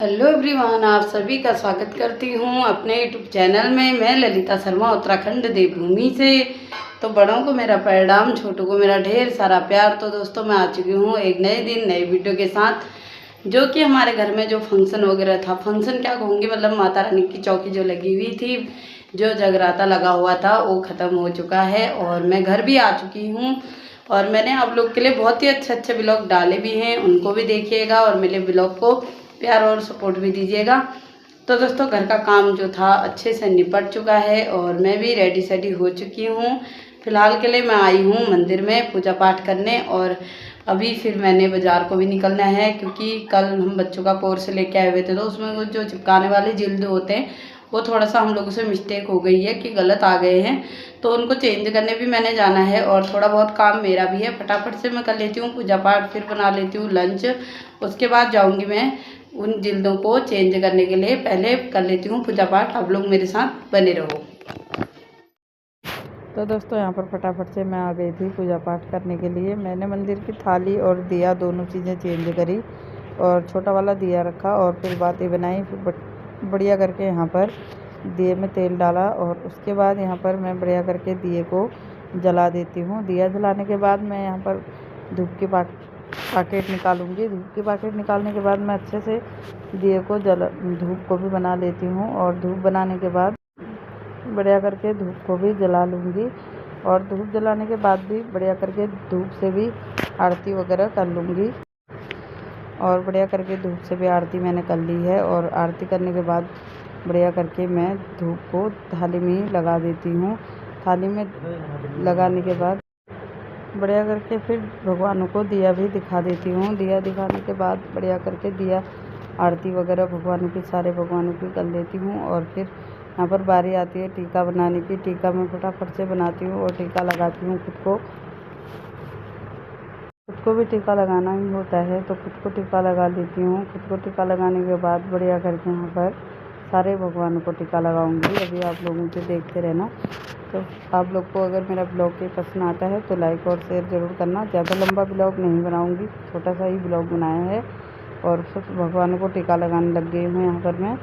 Hello everyone, आप सभी का स्वागत करती हूँ अपने यूट्यूब चैनल में। मैं ललिता शर्मा उत्तराखंड देवभूमि से। तो बड़ों को मेरा प्रणाम, छोटों को मेरा ढेर सारा प्यार। तो दोस्तों, मैं आ चुकी हूँ एक नए दिन नए वीडियो के साथ, जो कि हमारे घर में जो फंक्शन वगैरह था, फंक्शन क्या कहूँगी, मतलब माता रानी की चौकी जो लगी हुई थी, जो जगराता लगा हुआ था, वो ख़त्म हो चुका है और मैं घर भी आ चुकी हूँ। और मैंने आप लोग के लिए बहुत ही अच्छे अच्छे ब्लॉग डाले भी हैं, उनको भी देखिएगा और मेरे ब्लॉग को प्यार और सपोर्ट भी दीजिएगा। तो दोस्तों, घर का काम जो था अच्छे से निपट चुका है और मैं भी रेडी सेडी हो चुकी हूँ। फिलहाल के लिए मैं आई हूँ मंदिर में पूजा पाठ करने, और अभी फिर मैंने बाज़ार को भी निकलना है, क्योंकि कल हम बच्चों का कोर्स लेके आए हुए थे, तो उसमें वो जो चिपकाने वाले जिल्द होते हैं, वो थोड़ा सा हम लोगों से मिस्टेक हो गई है कि गलत आ गए हैं, तो उनको चेंज करने भी मैंने जाना है। और थोड़ा बहुत काम मेरा भी है, फटाफट से मैं कर लेती हूँ पूजा पाठ, फिर बना लेती हूँ लंच, उसके बाद जाऊँगी मैं उन जिल्दों को चेंज करने के लिए। पहले कर लेती हूँ पूजा पाठ, आप लोग मेरे साथ बने रहो। तो दोस्तों, यहाँ पर फटाफट से मैं आ गई थी पूजा पाठ करने के लिए। मैंने मंदिर की थाली और दिया दोनों चीज़ें चेंज करी और छोटा वाला दिया रखा, और फिर बातें बनाई, फिर बढ़िया करके यहाँ पर दिए में तेल डाला, और उसके बाद यहाँ पर मैं बढ़िया करके दिए को जला देती हूँ। दिया जलाने के बाद मैं यहाँ पर धूप के पैकेट निकालूंगी। धूप के पैकेट निकालने के बाद मैं अच्छे से दिए को धूप को भी बना लेती हूँ, और धूप बनाने के बाद बढ़िया करके धूप को भी जला लूँगी। और धूप जलाने के बाद भी बढ़िया करके धूप से भी आरती वगैरह कर लूँगी, और बढ़िया करके धूप से भी आरती मैंने कर ली है। और आरती करने के बाद बढ़िया करके मैं धूप को थाली में ही लगा देती हूँ। थाली में लगाने के बाद बढ़िया करके फिर भगवानों को दिया भी दिखा देती हूँ। दिया दिखाने के बाद बढ़िया करके दिया आरती वगैरह भगवानों की, सारे भगवानों की कर लेती हूँ। और फिर यहाँ पर बारी आती है टीका बनाने की। टीका मैं फटाफट से बनाती हूँ और टीका लगाती हूँ। खुद को भी टीका लगाना ही होता है, तो खुद को टीका लगा लेती हूँ। खुद को टीका लगाने के बाद बढ़िया करके यहाँ पर सारे भगवानों को टीका लगाऊंगी। अभी आप लोगों से देखते रहना। तो आप लोग को अगर मेरा ब्लॉग के पसंद आता है तो लाइक और शेयर ज़रूर करना। ज़्यादा लंबा ब्लॉग नहीं बनाऊंगी, छोटा सा ही ब्लॉग बनाया है। और सब भगवानों को टीका लगाने लग गई हूँ यहाँ पर मैं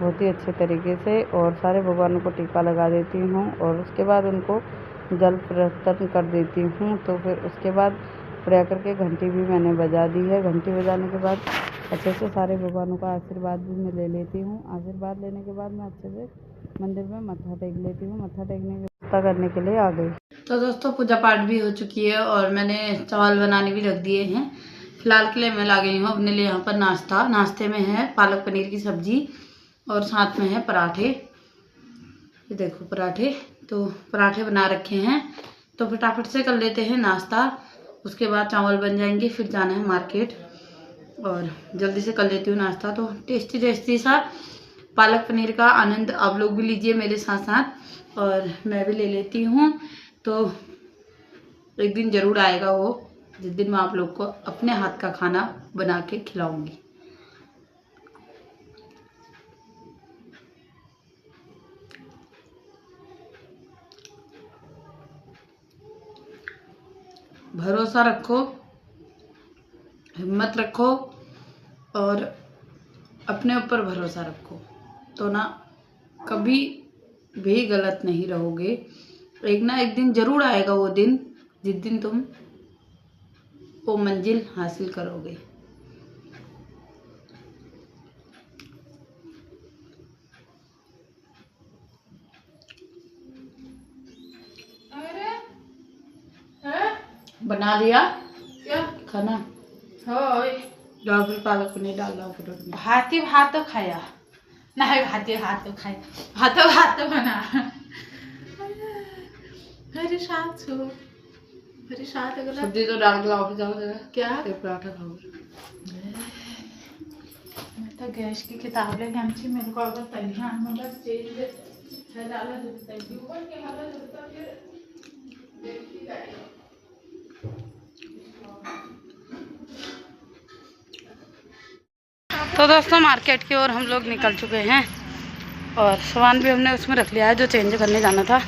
बहुत ही अच्छे तरीके से, और सारे भगवानों को टीका लगा देती हूँ। और उसके बाद उनको जल प्रदान कर देती हूँ। तो फिर उसके बाद बढ़िया करके घंटी भी मैंने बजा दी है। घंटी बजाने के बाद अच्छे से सारे भगवानों का आशीर्वाद भी मैं ले लेती हूँ। आशीर्वाद लेने के बाद मैं अच्छे से मंदिर में मत्था टेक लेती हूँ। मत्था टेकने की व्यवस्था करने के लिए आ गई। तो दोस्तों, पूजा पाठ भी हो चुकी है और मैंने चावल बनाने भी रख दिए हैं। फिलहाल के लिए मैं ला गई हूँ अपने लिए यहाँ पर नाश्ता। नाश्ते में है पालक पनीर की सब्जी और साथ में है पराठे। ये देखो पराठे, तो पराठे बना रखे हैं। तो फटाफट से कर लेते हैं नाश्ता, उसके बाद चावल बन जाएंगे, फिर जाना है मार्केट, और जल्दी से कर लेती हूँ नाश्ता। तो टेस्टी टेस्टी सा पालक पनीर का आनंद आप लोग भी लीजिए मेरे साथ साथ, और मैं भी ले लेती हूँ। तो एक दिन ज़रूर आएगा वो, जिस दिन मैं आप लोग को अपने हाथ का खाना बना के खिलाऊंगी। भरोसा रखो, हिम्मत रखो और अपने ऊपर भरोसा रखो, तो ना कभी भी गलत नहीं रहोगे। एक ना एक दिन ज़रूर आएगा वो दिन, जिस दिन तुम वो मंजिल हासिल करोगे। बना लिया क्या खाना? जाओ फिर पालक पनीर डाल दो फटाफट। भात तो खाया नहीं, भात तो खाया, भात तो बना। मेरे साथ अगर सब्जी तो डाल के लाओ, जाओ क्या एक पराठा खाओ। मैं तो गैस की किताब लेके आनी, मेरे को अगर तलिया बस तेल डाला तो दोस्तों, मार्केट की ओर हम लोग निकल चुके हैं और सामान भी हमने उसमें रख लिया है जो चेंज करने जाना था।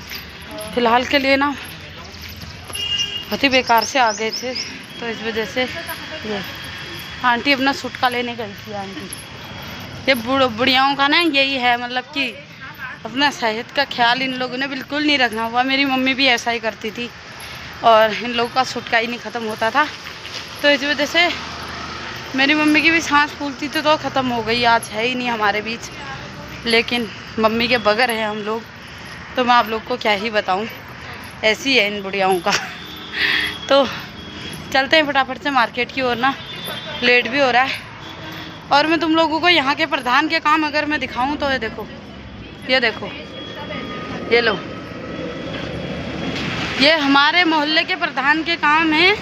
फिलहाल के लिए ना बहुत ही बेकार से आ गए थे, तो इस वजह से ये आंटी अपना सुटका लेने गई थी। आंटी ये बुढ़ियाओं का ना यही है, मतलब कि अपना सेहत का ख्याल इन लोगों ने बिल्कुल नहीं रखना हुआ। मेरी मम्मी भी ऐसा ही करती थी और इन लोगों का छुटका ही नहीं ख़त्म होता था। तो इस वजह से मेरी मम्मी की भी सांस फूलती थी तो ख़त्म हो गई, आज है ही नहीं हमारे बीच। लेकिन मम्मी के बगैर है हम लोग, तो मैं आप लोग को क्या ही बताऊं, ऐसी है इन बुढ़ियाओं का। तो चलते हैं फटाफट से मार्केट की ओर ना, लेट भी हो रहा है। और मैं तुम लोगों को यहाँ के प्रधान के काम अगर मैं दिखाऊं तो ये देखो, ये देखो, ये लो, ये हमारे मोहल्ले के प्रधान के काम हैं।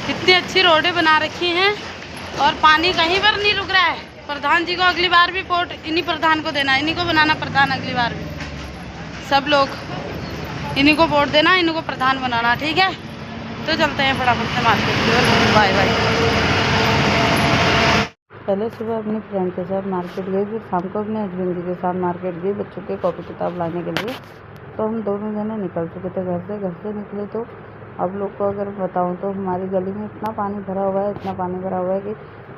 कितनी अच्छी रोडें बना रखी हैं और पानी कहीं पर नहीं रुक रहा है। प्रधान जी को अगली बार भी वोट इन्हीं प्रधान को देना, इन्हीं को बनाना प्रधान अगली बार भी। सब लोग इन्हीं को वोट देना, इन्हीं को प्रधान बनाना, ठीक है। तो चलते हैं फटाफट से मार्केट की ओर। Bye bye. पहले सुबह अपनी फ्रेंड के साथ मार्केट गई, फिर शाम को अपने हस्बैंड जी के साथ मार्केट गई बच्चों के कॉपी किताब लाने के लिए। तो हम दोनों जने निकल चुके थे घर से निकले। तो आप लोग को अगर बताऊं तो हमारी गली में इतना पानी भरा हुआ है, इतना पानी भरा हुआ है कि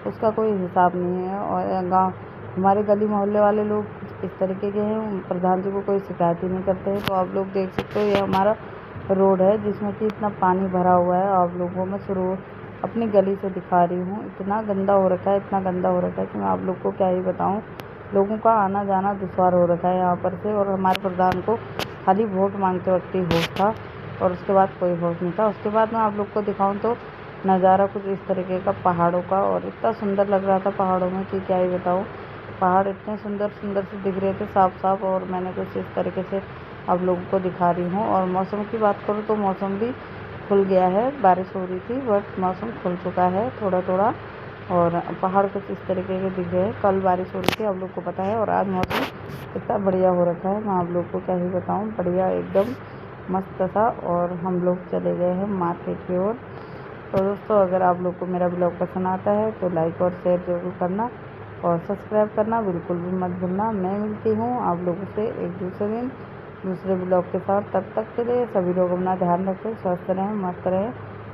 उसका कोई हिसाब नहीं है। और गाँव हमारे गली मोहल्ले वाले लोग इस तरीके के हैं, प्रधान जी को कोई शिकायत ही नहीं करते हैं। तो आप लोग देख सकते हो, ये हमारा रोड है जिसमें कि इतना पानी भरा हुआ है। आप लोगों में शुरू अपनी गली से दिखा रही हूँ, इतना गंदा हो रखा है, इतना गंदा हो रखा है कि मैं आप लोग को क्या ही बताऊँ। लोगों का आना जाना दुश्वार हो रखा है यहाँ पर से। और हमारे प्रधान को खाली वोट मांगते वक्त ही होश था और उसके बाद कोई होश नहीं था। उसके बाद मैं आप लोग को दिखाऊँ तो नज़ारा कुछ इस तरीके का पहाड़ों का, और इतना सुंदर लग रहा था पहाड़ों में कि क्या ही बताऊँ। पहाड़ इतने सुंदर सुंदर से दिख रहे थे, साफ साफ। और मैंने कुछ इस तरीके से आप लोगों को दिखा रही हूँ। और मौसम की बात करूँ तो मौसम भी खुल गया है, बारिश हो रही थी बट मौसम खुल चुका है थोड़ा थोड़ा। और पहाड़ कुछ इस तरीके के दिख रहे हैं। कल बारिश हो रही थी, आप लोग को पता है। और आज मौसम इतना बढ़िया हो रखा है, मैं आप लोग को क्या ही बताऊँ, बढ़िया एकदम मस्त सा। और हम लोग चले गए हैं मार्केट की ओर। तो दोस्तों, अगर आप लोग को मेरा ब्लॉग पसंद आता है तो लाइक और शेयर जरूर करना और सब्सक्राइब करना बिल्कुल भी मत भूलना। मैं मिलती हूँ आप लोगों से एक दूसरे दिन दूसरे ब्लॉग के साथ। तब तक के लिए सभी लोग अपना ध्यान रखें, स्वस्थ रहें, मस्त रहें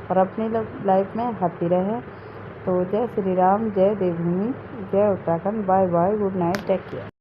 और अपनी लाइफ में हैप्पी रहें। तो जय श्री राम, जय देवभूमि, जय Uttarakhand. Bye bye, good night, take care.